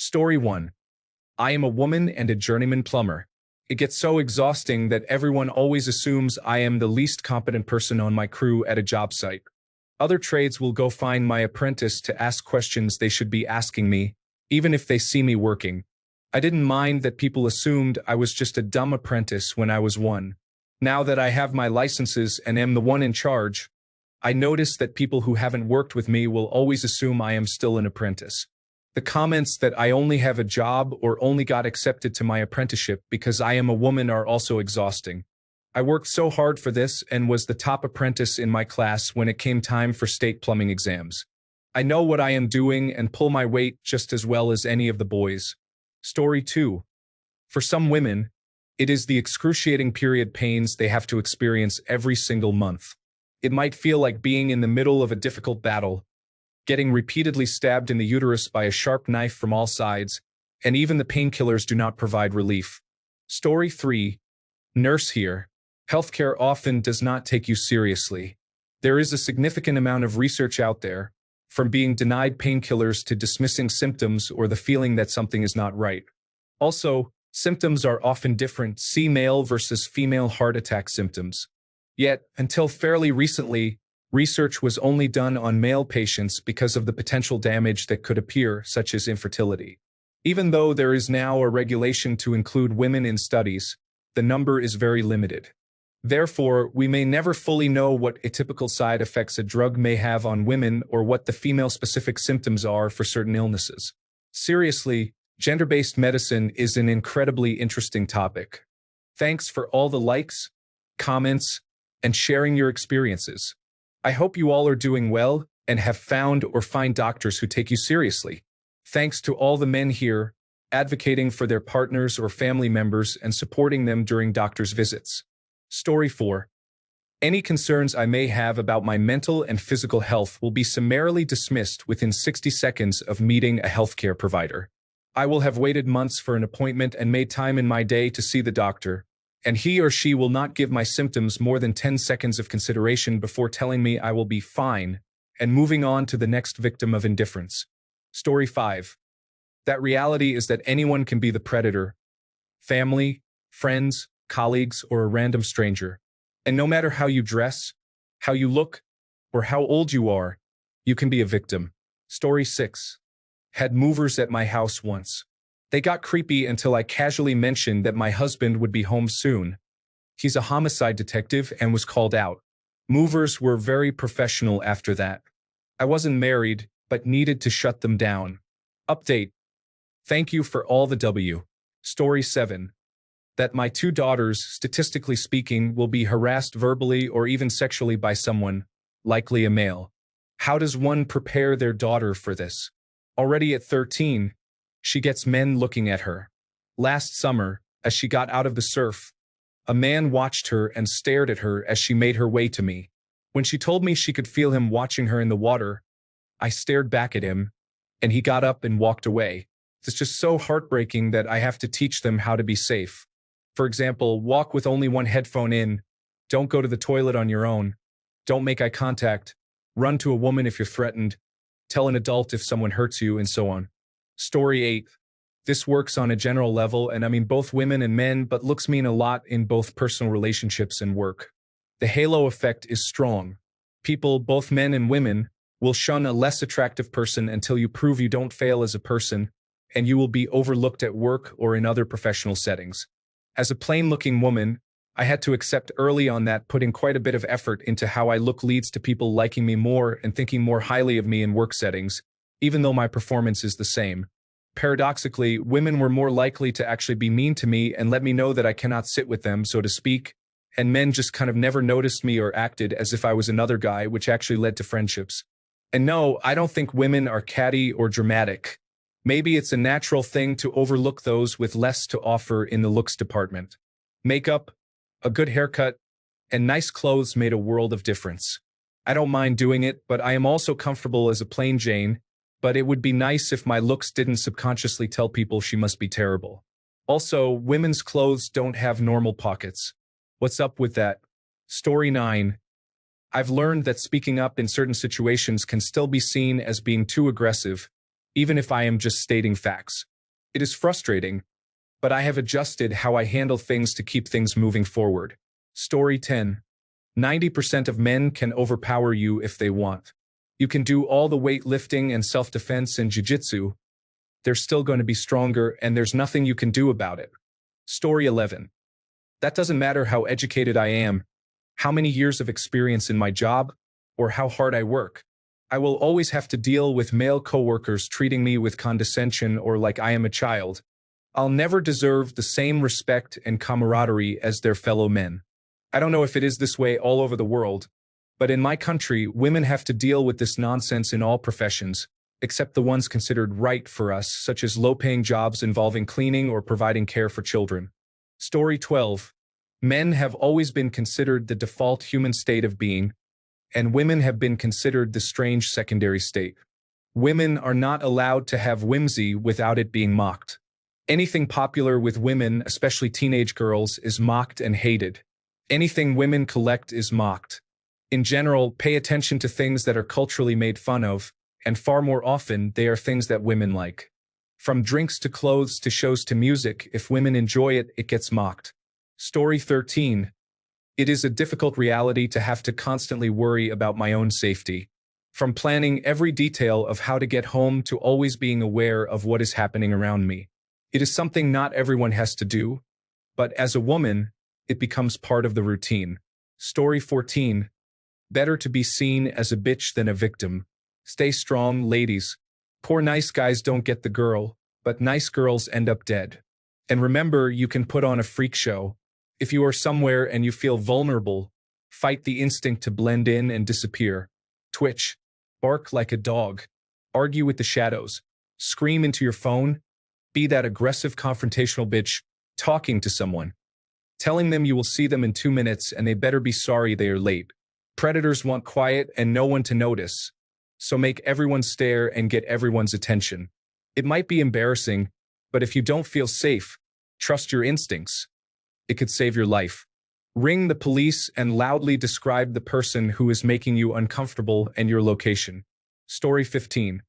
Story 1. I am a woman and a journeyman plumber. It gets so exhausting that everyone always assumes I am the least competent person on my crew at a job site. Other trades will go find my apprentice to ask questions they should be asking me, even if they see me working. I didn't mind that people assumed I was just a dumb apprentice when I was one. Now that I have my licenses and am the one in charge, I notice that people who haven't worked with me will always assume I am still an apprentice. The comments that I only have a job or only got accepted to my apprenticeship because I am a woman are also exhausting. I worked so hard for this and was the top apprentice in my class when it came time for state plumbing exams. I know what I am doing and pull my weight just as well as any of the boys. Story 2. For some women, it is the excruciating period pains they have to experience every single month. It might feel like being in the middle of a difficult battle, getting repeatedly stabbed in the uterus by a sharp knife from all sides, and even the painkillers do not provide relief. Story 3. Nurse here. Healthcare often does not take you seriously. There is a significant amount of research out there, from being denied painkillers to dismissing symptoms or the feeling that something is not right. Also, symptoms are often different. See male versus female heart attack symptoms. Yet, until fairly recently, research was only done on male patients because of the potential damage that could appear, such as infertility. Even though there is now a regulation to include women in studies, the number is very limited. Therefore, we may never fully know what atypical side effects a drug may have on women or what the female-specific symptoms are for certain illnesses. Seriously, gender-based medicine is an incredibly interesting topic. Thanks for all the likes, comments, and sharing your experiences. I hope you all are doing well and have found or find doctors who take you seriously. Thanks to all the men here, advocating for their partners or family members and supporting them during doctor's visits. Story 4. Any concerns I may have about my mental and physical health will be summarily dismissed within 60 seconds of meeting a healthcare provider. I will have waited months for an appointment and made time in my day to see the doctor, and he or she will not give my symptoms more than 10 seconds of consideration before telling me I will be fine and moving on to the next victim of indifference. Story 5. That reality is that anyone can be the predator. Family, friends, colleagues, or a random stranger. And no matter how you dress, how you look, or how old you are, you can be a victim. Story 6. Had movers at my house once. They got creepy until I casually mentioned that my husband would be home soon. He's a homicide detective and was called out. Movers were very professional after that. I wasn't married, but needed to shut them down. Update. Thank you for all the W. Story 7. That my 2 daughters, statistically speaking, will be harassed verbally or even sexually by someone, likely a male. How does one prepare their daughter for this? Already at 13, she gets men looking at her. Last summer, as she got out of the surf, a man watched her and stared at her as she made her way to me. When she told me she could feel him watching her in the water, I stared back at him, and he got up and walked away. It's just so heartbreaking that I have to teach them how to be safe. For example, walk with only one headphone in, don't go to the toilet on your own, don't make eye contact, run to a woman if you're threatened, tell an adult if someone hurts you, and so on. Story 8. This works on a general level, and I mean both women and men, but looks mean a lot in both personal relationships and work. The halo effect is strong. People, both men and women, will shun a less attractive person until you prove you don't fail as a person, and you will be overlooked at work or in other professional settings. As a plain-looking woman, I had to accept early on that putting quite a bit of effort into how I look leads to people liking me more and thinking more highly of me in work settings, even though my performance is the same. Paradoxically, women were more likely to actually be mean to me and let me know that I cannot sit with them, so to speak, and men just kind of never noticed me or acted as if I was another guy, which actually led to friendships. And no, I don't think women are catty or dramatic. Maybe it's a natural thing to overlook those with less to offer in the looks department. Makeup, a good haircut, and nice clothes made a world of difference. I don't mind doing it, but I am also comfortable as a plain Jane, but it would be nice if my looks didn't subconsciously tell people she must be terrible. Also, women's clothes don't have normal pockets. What's up with that? Story 9. I've learned that speaking up in certain situations can still be seen as being too aggressive, even if I am just stating facts. It is frustrating, but I have adjusted how I handle things to keep things moving forward. Story 10. 90% of men can overpower you if they want. You can do all the weightlifting and self-defense and jiu-jitsu. They're still going to be stronger, and there's nothing you can do about it. Story 11. That doesn't matter how educated I am, how many years of experience in my job, or how hard I work. I will always have to deal with male coworkers treating me with condescension or like I am a child. I'll never deserve the same respect and camaraderie as their fellow men. I don't know if it is this way all over the world, but in my country, women have to deal with this nonsense in all professions, except the ones considered right for us, such as low-paying jobs involving cleaning or providing care for children. Story 12. Men have always been considered the default human state of being, and women have been considered the strange secondary state. Women are not allowed to have whimsy without it being mocked. Anything popular with women, especially teenage girls, is mocked and hated. Anything women collect is mocked. In general, pay attention to things that are culturally made fun of, and far more often, they are things that women like. From drinks to clothes to shows to music, if women enjoy it, it gets mocked. Story 13. It is a difficult reality to have to constantly worry about my own safety. From planning every detail of how to get home to always being aware of what is happening around me. It is something not everyone has to do, but as a woman, it becomes part of the routine. Story 14. Better to be seen as a bitch than a victim. Stay strong, ladies. Poor nice guys don't get the girl, but nice girls end up dead. And remember, you can put on a freak show. If you are somewhere and you feel vulnerable, fight the instinct to blend in and disappear. Twitch. Bark like a dog. Argue with the shadows. Scream into your phone. Be that aggressive confrontational bitch talking to someone. Telling them you will see them in 2 minutes and they better be sorry they are late. Predators want quiet and no one to notice. So make everyone stare and get everyone's attention. It might be embarrassing, but if you don't feel safe, trust your instincts. It could save your life. Ring the police and loudly describe the person who is making you uncomfortable and your location. Story 15.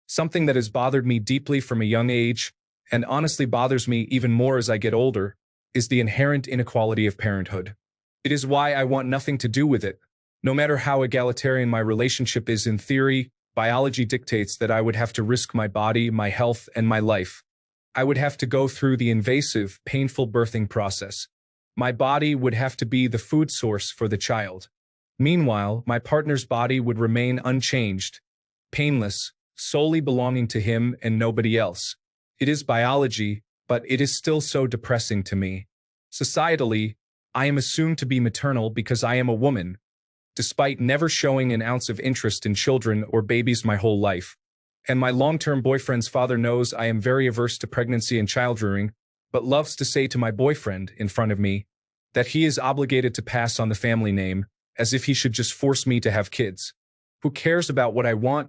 Something that has bothered me deeply from a young age, and honestly bothers me even more as I get older, is the inherent inequality of parenthood. It is why I want nothing to do with it. No matter how egalitarian my relationship is in theory, biology dictates that I would have to risk my body, my health, and my life. I would have to go through the invasive, painful birthing process. My body would have to be the food source for the child. Meanwhile, my partner's body would remain unchanged, painless, solely belonging to him and nobody else. It is biology, but it is still so depressing to me. Societally, I am assumed to be maternal because I am a woman, despite never showing an ounce of interest in children or babies my whole life. And my long-term boyfriend's father knows I am very averse to pregnancy and child-rearing, but loves to say to my boyfriend, in front of me, that he is obligated to pass on the family name, as if he should just force me to have kids. Who cares about what I want,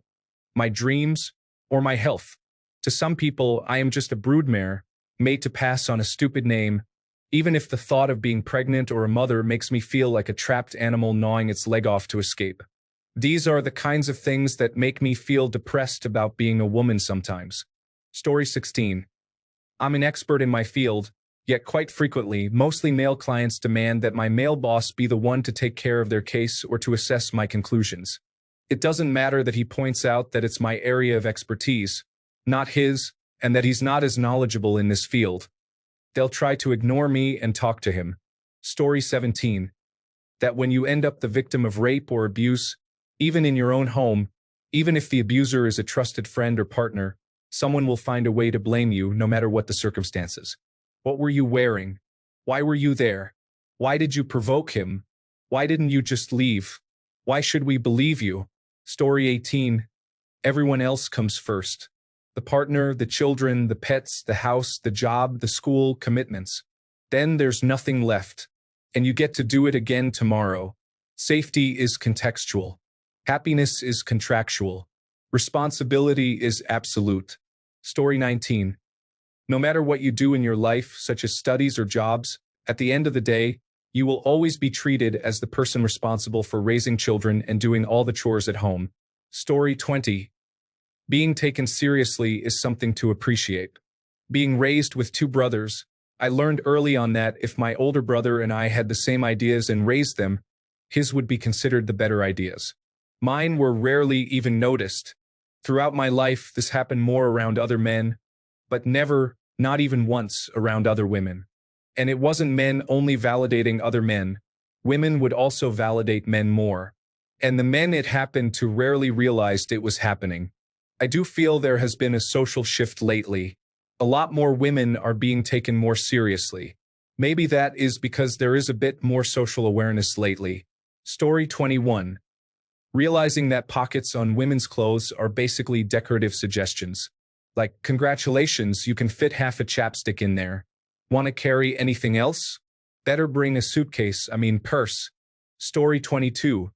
my dreams, or my health? To some people, I am just a broodmare, made to pass on a stupid name, even if the thought of being pregnant or a mother makes me feel like a trapped animal gnawing its leg off to escape. These are the kinds of things that make me feel depressed about being a woman sometimes. Story 16. I'm an expert in my field, yet quite frequently, mostly male clients demand that my male boss be the one to take care of their case or to assess my conclusions. It doesn't matter that he points out that it's my area of expertise, not his, and that he's not as knowledgeable in this field. They'll try to ignore me and talk to him. Story 17. That when you end up the victim of rape or abuse, even in your own home, even if the abuser is a trusted friend or partner, someone will find a way to blame you no matter what the circumstances. What were you wearing? Why were you there? Why did you provoke him? Why didn't you just leave? Why should we believe you? Story 18. Everyone else comes first. The partner, the children, the pets, the house, the job, the school, commitments. Then there's nothing left. And you get to do it again tomorrow. Safety is contextual. Happiness is contractual. Responsibility is absolute. Story 19. No matter what you do in your life, such as studies or jobs, at the end of the day, you will always be treated as the person responsible for raising children and doing all the chores at home. Story 20. Being taken seriously is something to appreciate. Being raised with two brothers, I learned early on that if my older brother and I had the same ideas and raised them, his would be considered the better ideas. Mine were rarely even noticed. Throughout my life, this happened more around other men, but never, not even once, around other women. And it wasn't men only validating other men. Women would also validate men more. And the men it happened to rarely realized it was happening. I do feel there has been a social shift lately. A lot more women are being taken more seriously. Maybe that is because there is a bit more social awareness lately. Story 21. Realizing that pockets on women's clothes are basically decorative suggestions. Like, congratulations, you can fit half a chapstick in there. Want to carry anything else? Better bring a suitcase, purse. Story 22.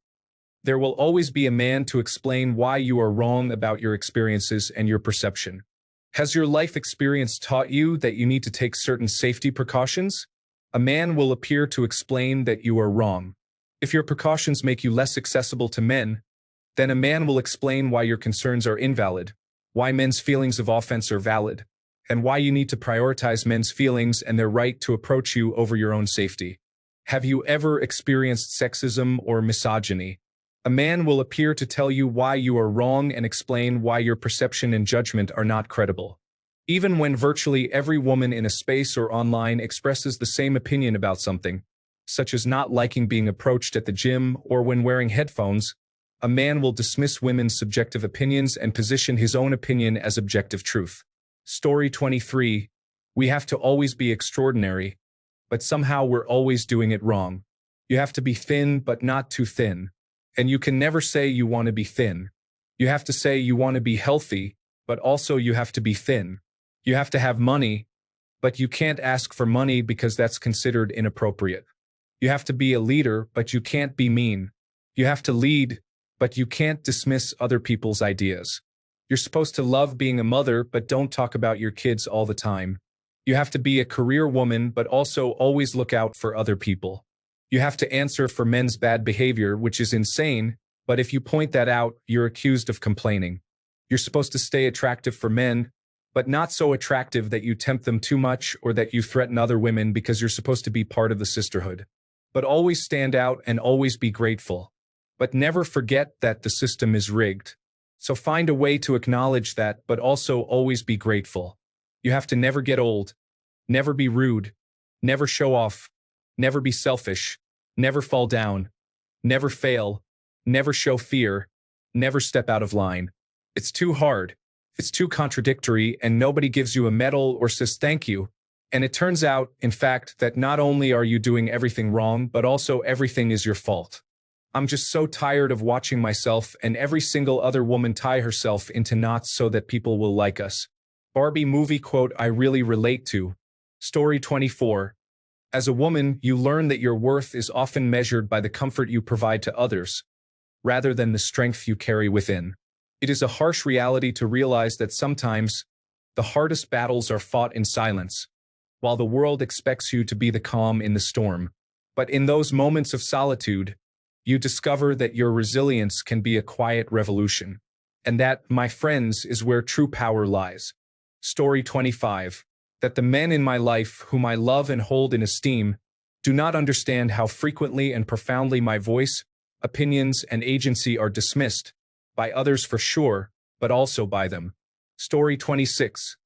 There will always be a man to explain why you are wrong about your experiences and your perception. Has your life experience taught you that you need to take certain safety precautions? A man will appear to explain that you are wrong. If your precautions make you less accessible to men, then a man will explain why your concerns are invalid, why men's feelings of offense are valid, and why you need to prioritize men's feelings and their right to approach you over your own safety. Have you ever experienced sexism or misogyny? A man will appear to tell you why you are wrong and explain why your perception and judgment are not credible. Even when virtually every woman in a space or online expresses the same opinion about something, such as not liking being approached at the gym or when wearing headphones, a man will dismiss women's subjective opinions and position his own opinion as objective truth. Story 23. We have to always be extraordinary, but somehow we're always doing it wrong. You have to be thin, but not too thin. And you can never say you want to be thin. You have to say you want to be healthy, but also you have to be thin. You have to have money, but you can't ask for money because that's considered inappropriate. You have to be a leader, but you can't be mean. You have to lead, but you can't dismiss other people's ideas. You're supposed to love being a mother, but don't talk about your kids all the time. You have to be a career woman, but also always look out for other people. You have to answer for men's bad behavior, which is insane, but if you point that out, you're accused of complaining. You're supposed to stay attractive for men, but not so attractive that you tempt them too much or that you threaten other women because you're supposed to be part of the sisterhood. But always stand out and always be grateful. But never forget that the system is rigged. So find a way to acknowledge that, but also always be grateful. You have to never get old, never be rude, never show off, never be selfish, never fall down, never fail, never show fear, never step out of line. It's too hard. It's too contradictory, and nobody gives you a medal or says thank you. And it turns out, in fact, that not only are you doing everything wrong, but also everything is your fault. I'm just so tired of watching myself and every single other woman tie herself into knots so that people will like us. Barbie movie quote I really relate to. Story 24. As a woman, you learn that your worth is often measured by the comfort you provide to others, rather than the strength you carry within. It is a harsh reality to realize that sometimes the hardest battles are fought in silence, while the world expects you to be the calm in the storm. But in those moments of solitude, you discover that your resilience can be a quiet revolution. And that, my friends, is where true power lies. Story 25. That the men in my life whom I love and hold in esteem do not understand how frequently and profoundly my voice, opinions, and agency are dismissed, by others for sure, but also by them. Story 26.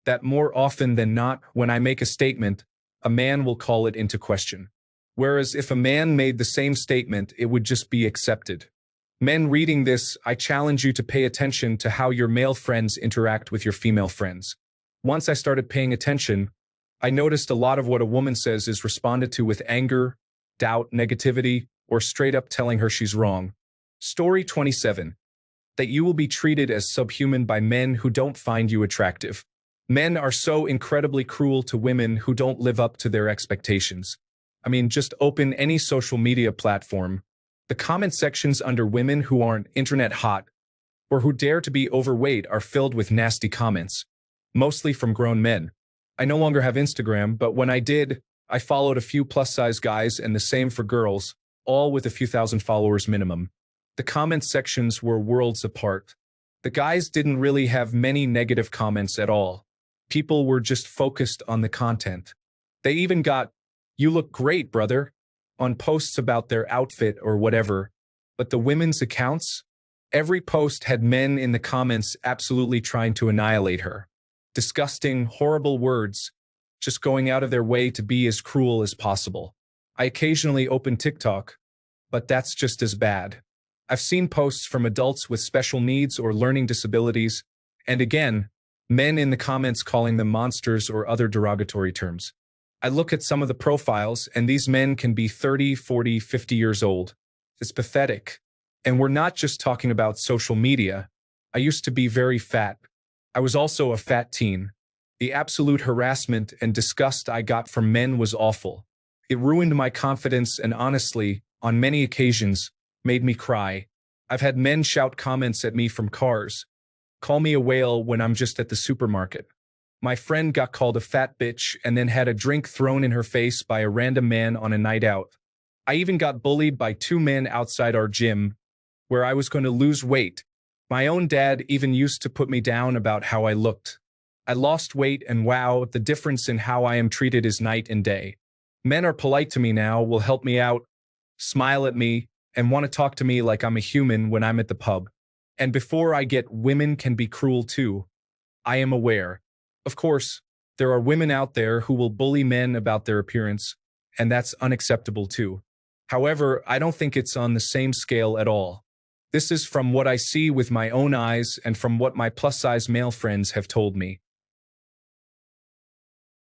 That more often than not, when I make a statement, a man will call it into question. Whereas if a man made the same statement, it would just be accepted. Men reading this, I challenge you to pay attention to how your male friends interact with your female friends. Once I started paying attention, I noticed a lot of what a woman says is responded to with anger, doubt, negativity, or straight up telling her she's wrong. Story 27. That you will be treated as subhuman by men who don't find you attractive. Men are so incredibly cruel to women who don't live up to their expectations. Just open any social media platform. The comment sections under women who aren't internet hot or who dare to be overweight are filled with nasty comments, mostly from grown men. I no longer have Instagram, but when I did, I followed a few plus-size guys and the same for girls, all with a few thousand followers minimum. The comment sections were worlds apart. The guys didn't really have many negative comments at all. People were just focused on the content. They even got, "You look great, brother," on posts about their outfit or whatever. But the women's accounts? Every post had men in the comments absolutely trying to annihilate her. Disgusting, horrible words, just going out of their way to be as cruel as possible. I occasionally open TikTok, but that's just as bad. I've seen posts from adults with special needs or learning disabilities, and again, men in the comments calling them monsters or other derogatory terms. I look at some of the profiles, and these men can be 30, 40, 50 years old. It's pathetic. And we're not just talking about social media. I used to be very fat. I was also a fat teen. The absolute harassment and disgust I got from men was awful. It ruined my confidence and honestly, on many occasions, made me cry. I've had men shout comments at me from cars. Call me a whale when I'm just at the supermarket. My friend got called a fat bitch and then had a drink thrown in her face by a random man on a night out. I even got bullied by two men outside our gym, where I was going to lose weight. My own dad even used to put me down about how I looked. I lost weight and wow, the difference in how I am treated is night and day. Men are polite to me now, will help me out, smile at me, and want to talk to me like I'm a human when I'm at the pub. And before I get women can be cruel too, I am aware. Of course, there are women out there who will bully men about their appearance, and that's unacceptable too. However, I don't think it's on the same scale at all. This is from what I see with my own eyes and from what my plus-size male friends have told me.